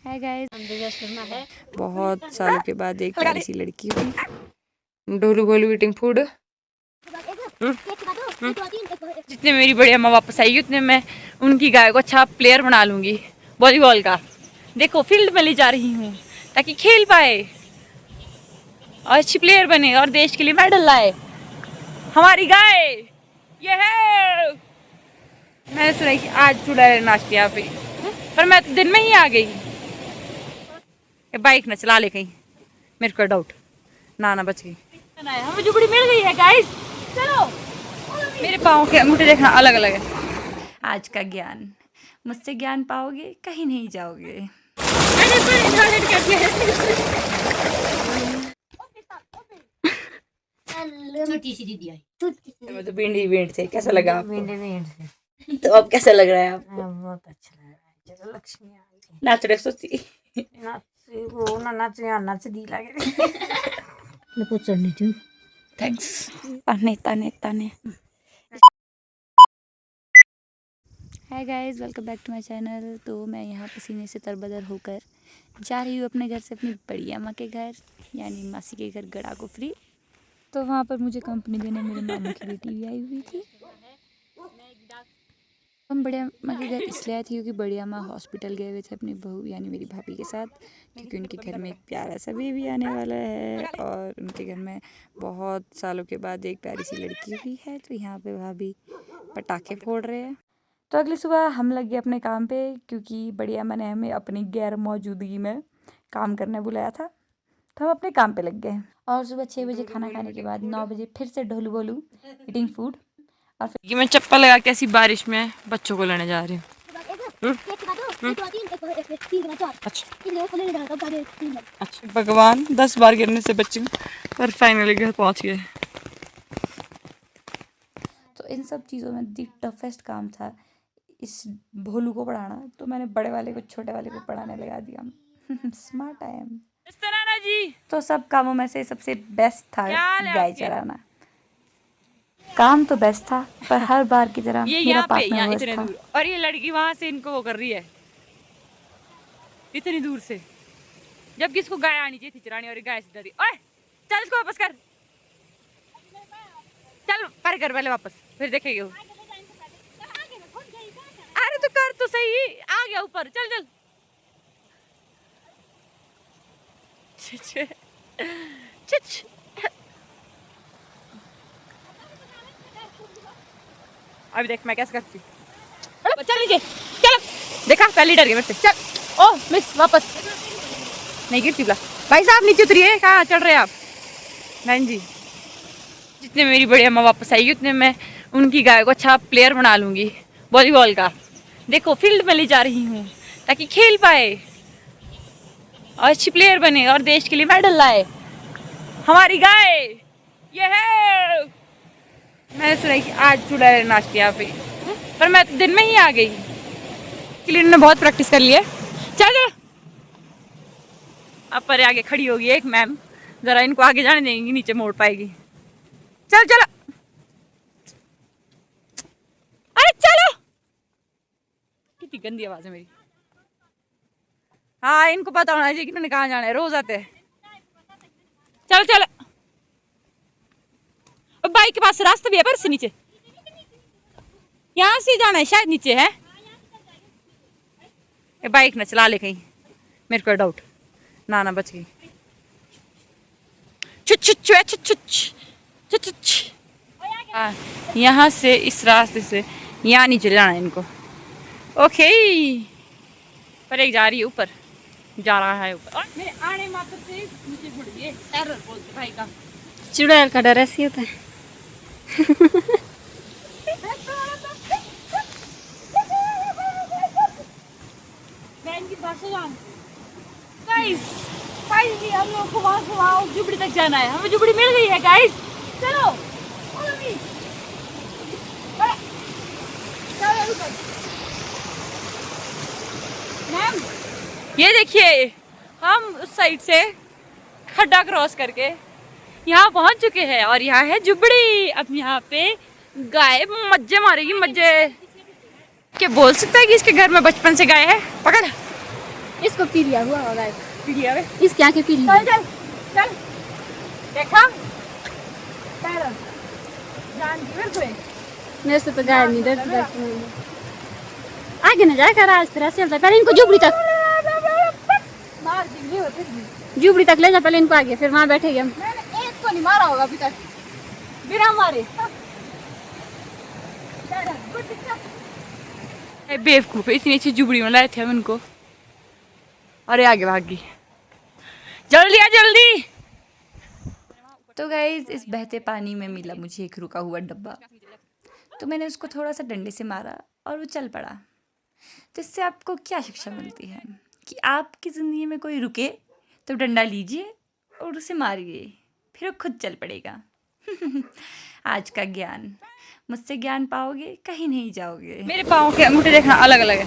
Hi guys, बहुत सालों के बाद एक प्यारी सी लड़की हुई। डोलू गोलू ईटिंग फूड। जितने मेरी बड़ी अम्मा वापस आएगी उतने मैं उनकी गाय को अच्छा प्लेयर बना लूंगी वॉलीबॉल का। देखो फील्ड में ले जा रही हूँ ताकि खेल पाए और अच्छी प्लेयर बने और देश के लिए मेडल लाए। हमारी गाय ये है। मैंने सुना कि आज चुड़ैल नाचती यहाँ पे, पर मैं तो दिन में ही आ गई। बाइक ना चला ले कहीं, मेरे को डाउट ना बच गई। हमें जुगड़ी मिल गई है गाइस, चलो। मेरे पाँव के अंगूठे देखना अलग अलग है। आज का ज्ञान, मुझसे ज्ञान पाओगे कहीं नहीं जाओगे। छोटी सी दीदी आई। तो भिंडी से कैसा लगा आपको? भिंडी से तो अब कैसा लग रहा है आपको? बहुत अच्छा लग रहा है। चलो लक्ष्मी आ गई। नाच रहे सोची नाच दी लगे। मैं चढ़नी थी। थैंक्स ताने। Hi guys, welcome back to my channel. तो मैं यहाँ पसीने से तरबदर होकर जा रही हूँ अपने घर से अपनी बड़ी अम्मा के घर, यानी मासी के घर गड़ा कुफरी। तो वहाँ पर मुझे कंपनी देने मेरे मामू की बेटी भी आई हुई थी। हम बड़ी अम्मा के घर इसलिए आई थी क्योंकि बड़ी अम्मा हॉस्पिटल गए हुए थे अपनी बहू यानी मेरी भाभी के साथ, क्योंकि उनके घर में एक प्यारा सा बेबी आने वाला है और उनके घर में बहुत सालों के बाद एक प्यारी सी लड़की हुई है। तो यहाँ पे भाभी पटाखे फोड़ रहे हैं। तो अगली सुबह हम लग गए अपने काम पे, क्योंकि बड़ी अम्मा ने हमें अपनी गैर मौजूदगी में काम करने बुलाया था। तो हम अपने काम पे लग गए और सुबह 6 बजे खाना खाने के बाद 9 बजे फिर से ढोलू बोलू ईटिंग फूड। और फिर मैं चप्पल लगा के ऐसी बारिश में बच्चों को लेने जा रही हूँ। अच्छा भगवान, 10 बार गिरने से बच्चे पर फाइनली घर पहुँच गए। तो इन सब चीज़ों में दी टफेस्ट काम था इस भोलू को पढ़ाना। तो मैंने बड़े वाले को छोटे वाले को पढ़ाने लगा दिया। Smart I am. जी तो सब कामों में से सबसे बेस्ट था गाय चराना। काम तो बेस्ट था, पर हर बार की तरह मेरा पार्टनर वर्स्ट था। और ये लड़की वहां से इनको वो कर रही है इतनी दूर से, जबकि इसको गाय आनी चाहिए थी चरानी और गाय से डरी। ओए चल इसको वापस कर, चल कर पहले वापस, फिर देखेंगे वो। अरे तो कर तो सही, आ गया ऊपर, चल चल। अभी देख मैं कैसे करती। चल नीचे चल, देखा पहले डर गया मेरे से। चल ओह मिस, वापस नहीं गिरती। भाई साहब नीचे उतरिए, कहाँ चढ़ रहे हैं आप? बहन जी, जितने मेरी बड़ी अम्मा वापस आएगी उतने मैं उनकी गाय को अच्छा प्लेयर बना लूंगी वॉलीबॉल का। देखो फील्ड में ले जा रही हूँ ताकि खेल पाए और अच्छी प्लेयर बने और देश के लिए मेडल लाए। हमारी गाय ये है। मैंने सुना कि आज चुड़ैल नाचती यहाँ पे, पर मैं तो दिन में ही आ गई। क्लीन ने बहुत प्रैक्टिस कर ली है। चल अब पर आगे खड़ी होगी एक मैम, जरा इनको आगे जाने देंगी, नीचे मोड़ पाएगी। चल चलो, अरे चलो। कितनी गंदी आवाज है मेरी। हाँ इनको पता होना चाहिए कि इन्होंने कहाँ जाना है, रोज आते हैं। चलो चलो, बाइक के पास रास्ता भी है पर से नीचे, यहाँ से जाना है शायद, नीचे है। बाइक ना चला ले कहीं, मेरे को डाउट ना बच गई। यहाँ से इस रास्ते से यहाँ नीचे जाना है इनको। ओके, पर एक जा रही है ऊपर, जा रहा है ऊपर। और मेरे आने मात्र से नीचे मुड़ गए। टेरर बोलते भाई का, चुड़ैल का डर ऐसे होता है। गाइस फाइनली हम लोग को वहाँ जुबड़ी तक जाना है। हमें जुबड़ी मिल गई है गाइस, चलो। मैम ये देखिए, हम उस साइड से खड्डा क्रॉस करके यहाँ पहुँच चुके हैं और यहाँ है जुबड़ी। अब यहाँ पे गाय मज्जे मारेगी, मज्जे। क्या बोल सकता है कि इसके घर में बचपन से गाय है? पकड़ इसको पीलिया हुआ होगा। पीलिया वे इसकी आंखें पीली। चल चल चल देखा पैर जान की फिर कोई मेरे से तो गाय नहीं डरती। आगे न जाए कर आज तरह से चलता। पहले इनको झुपड़ी तक मार दी नहीं होती थी। झुपड़ी तक ले जा, पहले इनको आगे, फिर वहाँ बैठेंगे हम। मैंने एक को नहीं मारा होगा अभी तक बिना मारे। बेवकूफ इतनी अच्छी जुबड़ी में लाए थे हम उनको। अरे आगे भाग गई। जल्दी आ जल्दी। तो गाइज इस बहते पानी में मिला मुझे एक रुका हुआ डब्बा, तो मैंने उसको थोड़ा सा डंडे से मारा और वो चल पड़ा। तो इससे आपको क्या शिक्षा मिलती है कि आपकी ज़िंदगी में कोई रुके तो डंडा लीजिए और उसे मारिए, फिर वो खुद चल पड़ेगा। आज का ज्ञान, मुझसे ज्ञान पाओगे कहीं नहीं जाओगे। मेरे पाँव के अंगूठे देखना अलग अलग है।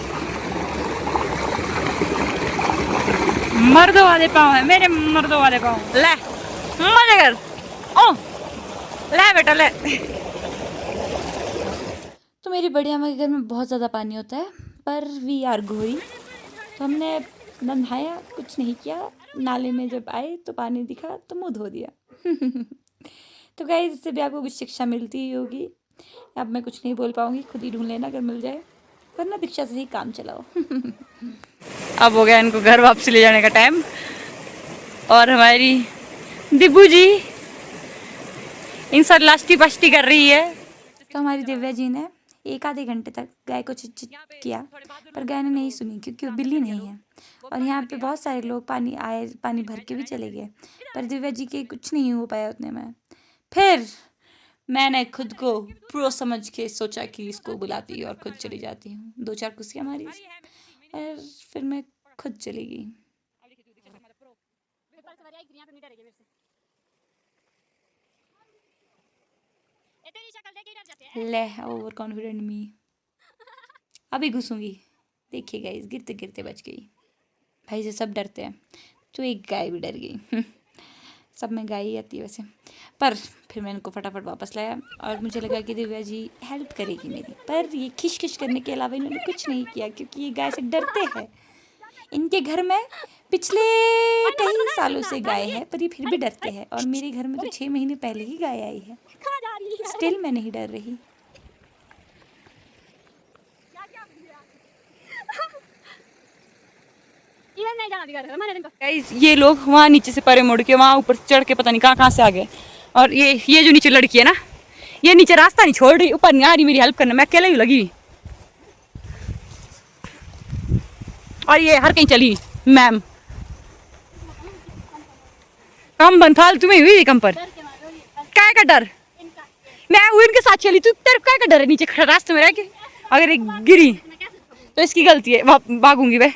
मर्दों वाले पाँव है मेरे, मर्दों वाले पाँव। ले मजे कर। ओ ले बेटा ले। तो मेरी बड़ी अम्मा के घर में बहुत ज़्यादा पानी होता है, पर वी आर गोरी, तो हमने न नहाया, कुछ नहीं किया। नाले में जब आए तो पानी दिखा तो मुँह धो दिया। तो गाइस इससे भी आपको कुछ शिक्षा मिलती ही होगी। अब मैं कुछ नहीं बोल पाऊँगी, खुद ही ढूंढ लेना अगर मिल जाए, वरना दीक्षा से ही काम चलाओ। अब हो गया इनको घर वापसी ले जाने का टाइम। और हमारी दिब्बू जी इनसे लास्टी पास्टी कर रही है। तो हमारी दिव्या जी ने 1 आधे घंटे तक गाय को चिट किया, पर गाय ने नहीं सुनी क्योंकि वो बिल्ली नहीं है। और यहाँ पे बहुत सारे लोग पानी आए, पानी भर के भी चले गए, पर दिव्या जी के कुछ नहीं हो पाया उतने में। फिर मैंने खुद को प्रो समझ के सोचा कि इसको बुलाती और खुद चली जाती हूँ। 2-4 कुर्सियाँ हमारी, और फिर मैं खुद चली गई। ले ओवर कॉन्फिडेंट मी, अभी घुसूंगी। देखिए गाइस, गिरते गिरते बच गई। भाई से सब डरते हैं, तो एक गाय भी डर गई। सब में गाय ही आती है वैसे। पर फिर मैं इनको फटाफट वापस लाया और मुझे लगा कि दिव्या जी हेल्प करेगी मेरी, पर ये खिश खिश करने के अलावा इन्होंने कुछ नहीं किया, क्योंकि ये गाय से डरते हैं। इनके घर में पिछले कई सालों से गाय है, पर ये फिर भी डरते हैं। और मेरे घर में तो 6 महीने पहले ही गाय आई है, स्टिल मैं नहीं डर रही। गाइस ये लोग वहाँ नीचे से परे मुड़ के वहाँ ऊपर चढ़ के पता नहीं कहाँ से आ गए। और ये जो नीचे लड़की है ना, ये नीचे रास्ता नहीं छोड़ रही, ऊपर नहीं आ रही मेरी हेल्प करने। मैं अकेले ही लगी। और ये हर कहीं चली मैम। कम बन फालतू में हुई कम पर क्या का डर। मैं वो इनके साथ चली, तू तेरे क्या का डर है नीचे खड़ा रास्ते में रह के। अगर एक गिरी तो इसकी गलती है, भागूंगी वह।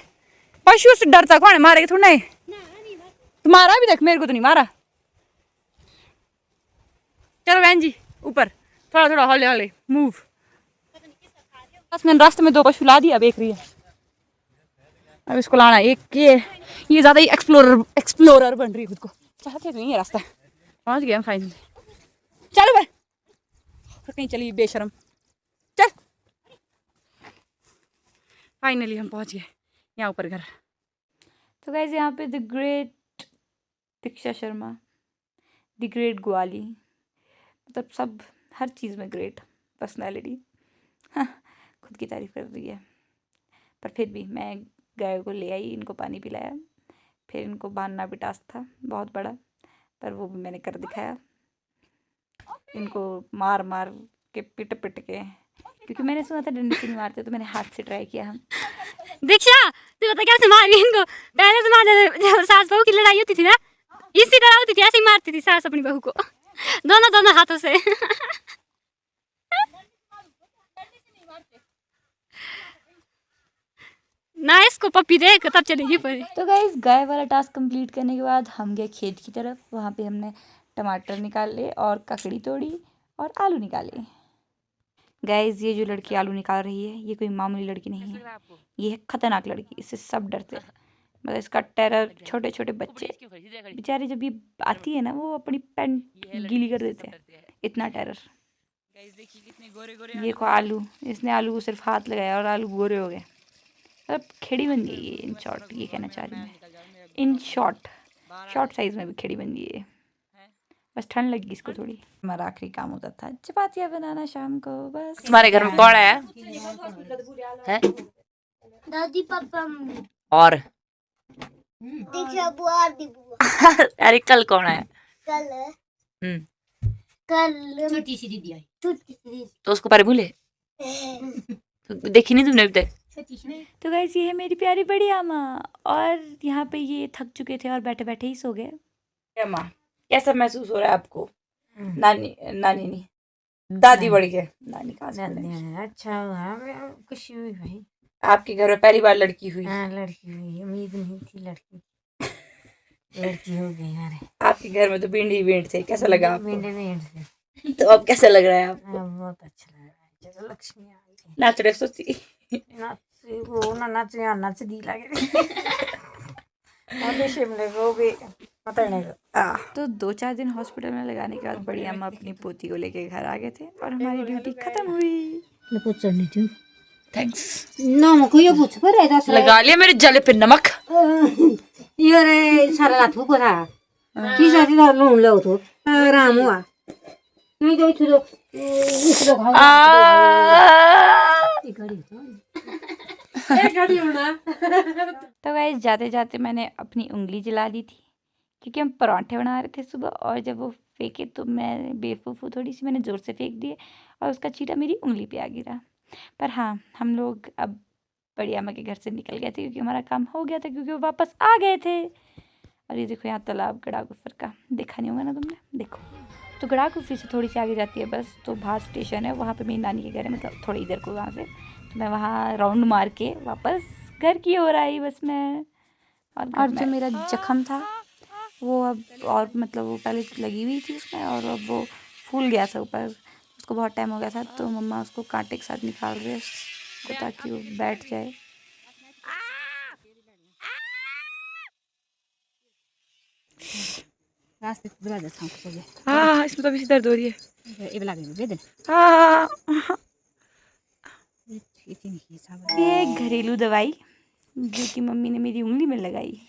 पशु से डरता कौन है, मारेगा थोड़ा है। तुम्हारा भी देख, मेरे को तो नहीं मारा। चलो बहन जी ऊपर, थोड़ा थोड़ा हौले हौले मूव। बस मैंने रास्ते में 2 पशु ला दिया, अब एक रही है। अब इसको लाना एक। ये ज्यादा ही एक्सप्लोरर बन रही है खुद को। चाहते तो नहीं है रास्ता। पहुंच गए हम फाइनली। चलो भाई कहीं चली बेशरम। चल फाइनली हम पहुंच गए यहाँ ऊपर घर। तो गाइस यहाँ पे the great Diksha Sharma, the great ग्वाली, मतलब सब हर चीज़ में ग्रेट पर्सनालिटी, हाँ, खुद की तारीफ कर रही है। पर फिर भी मैं गायों को ले आई, इनको पानी पिलाया, फिर इनको बांधना भी टास्क था बहुत बड़ा, पर वो भी मैंने कर दिखाया। इनको मार मार के पिट पिट के, क्योंकि मैंने सुना था डंडे से नहीं मारते, तो मैंने हाथ से ट्राई किया। दीक्षा तू बता कैसे मारी इनको। पहले जब सास बहू की लड़ाई होती थी ना, इसी तरह होती थी, ऐसे ही मारती थी सास अपनी बहू को, दोनों हाथों से। ना इसको पप्पी दे तब चलेगी पर। तो गाइस गाय वाला टास्क कंप्लीट करने के बाद हम गए खेत की तरफ। वहाँ पे हमने टमाटर निकाले और ककड़ी तोड़ी और आलू निकाले। गाइस ये जो लड़की आलू निकाल रही है, ये कोई मामूली लड़की नहीं है, ये है खतरनाक लड़की। इससे सब डरते हैं, मतलब इसका टेरर छोटे छोटे बच्चे बेचारे जब ये आती है ना, वो अपनी पैंट गीली कर देते हैं, इतना टेरर। ये को आलू, इसने आलू को सिर्फ हाथ लगाया और आलू गोरे हो गए। मतलब खिड़ी बन गई है इन शॉर्ट, ये कहना चाह रही मैं। इन शॉर्ट साइज में भी खिड़ी बन गई है, बस ठंड लगी इसको थोड़ी। हमारा आखिरी काम होता था चपातियाँ बनाना शाम को। बस तुम्हारे घर में कौन है? हैं? दादी पापा मम्मी और दीक्षा बुआ दी बुआ अरे कल कौन है? कल हम्म, छोटी सी दीदी आई, छोटी सी दीदी तो उसको बारे भूले? तो देखी नहीं तुमने अभी तक? तो गाइस ये है मेरी प्यारी बड़ी आमा, और यहाँ पे ये थक चुके थे और बैठे बैठे ही सो गए। अम्मा कैसा महसूस हो रहा है आपको? नानी नहीं, दादी बढ़ गए। नानी कहाँ से बढ़े? अच्छा हुआ, मैं खुशी हुई भाई। आपके घर में पहली बार लड़की हुई? हाँ लड़की हुई, उम्मीद नहीं थी लड़की हो गई हमारे। आपके घर में तो भिंड ही भिंड थे, कैसा लगा आपको? भिंड से तो अब कैसा लग रहा है आपको? बहुत अच्छा लग रहा है। चलो लक्ष्मी आ गई। नाच रहे सोची नाच दी लगे और शिमले हो गई पता नहीं। तो 2-4 दिन हॉस्पिटल में लगाने के बाद बड़ी अम्मा अपनी पोती को लेके घर आ गए थे और हमारी ड्यूटी खत्म हुई। कुछ चढ़नी थी। थैंक्स। नमक यो पूछ पर है दस लगा लिया मेरे जले पे नमक। ये रे सारा रात को था की साथी दार लून लो तो आराम हुआ नहीं तो इस लोग तो गाइस जाते जाते मैंने अपनी उंगली जला दी थी, क्योंकि हम पराठे बना रहे थे सुबह, और जब वो फेंके तो मैं बेवकूफ़ हूँ थोड़ी सी, मैंने ज़ोर से फेंक दिए और उसका चीटा मेरी उंगली पे आ गिरा। पर हाँ, हम लोग अब बड़ी अम्मा के घर से निकल गए थे क्योंकि हमारा काम हो गया था, क्योंकि वो वापस आ गए थे। और ये देखो यहाँ तालाब गड़ागुफर का, देखा नहीं होगा ना तुमने, देखो। तो गड़ागुफरी से थोड़ी सी आगे जाती है बस, तो भास स्टेशन है, वहाँ पे मेरी नानी के घर है, मतलब थोड़ी इधर को वहाँ से। तो मैं वहाँ राउंड मार के वापस घर की ओर आई बस मैं। और जो मेरा जख्म था वो अब, और मतलब वो पहले लगी हुई थी उसमें और अब वो फूल गया था ऊपर, उसको बहुत टाइम हो गया था, तो मम्मा उसको कांटे के साथ निकाल रहे हैं उसको ताकि वो बैठ जाए। रास्ते से दरवाजा था कुछ हो हाँ इसमें तो अभी से दर्द हो रही है। गया ये लगे दे दे हाँ इतनी ही सब ये एक घरेलू दवाई जो कि मम्मी ने मेरी उंगली में लगाई,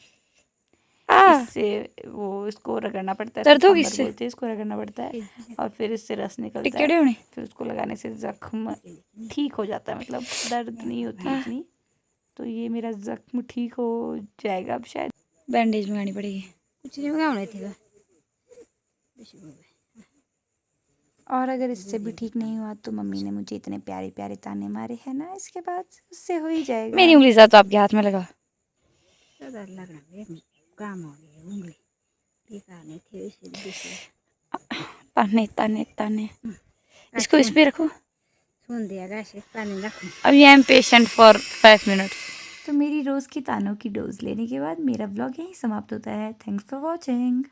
इससे वो इसको रगड़ना पड़ता है, दर्द होगी सांभर इससे? बोलते हैं, इसको रगड़ना पड़ता है और फिर इससे रस निकलता टिकड़े है, होने? फिर उसको लगाने से जख्म ठीक हो जाता है, मतलब दर्द नहीं होती इतनी। तो ये मेरा जख्म ठीक हो जाएगा अब शायद। बैंडेज मंगानी पड़ेगी। कुछ नहीं होगा थी और अगर इससे भी ठीक नहीं हुआ तो मम्मी ने मुझे इतने प्यारे प्यारे ताने मारे हैं ना, इसके बाद उससे हो ही जाएगा। मेरी उंगली सा तो आपके हाथ में लगा। लग रहा है काम हो गई उंगली नहीं थी इसे ताने ताने ताने, इसको इस पे रखो। सुन दिया गैसे पानी रखो। अब I am patient for 5 minute. तो मेरी रोज़ की तानों की डोज लेने के बाद मेरा व्लॉग यहीं समाप्त होता है। Thanks for watching.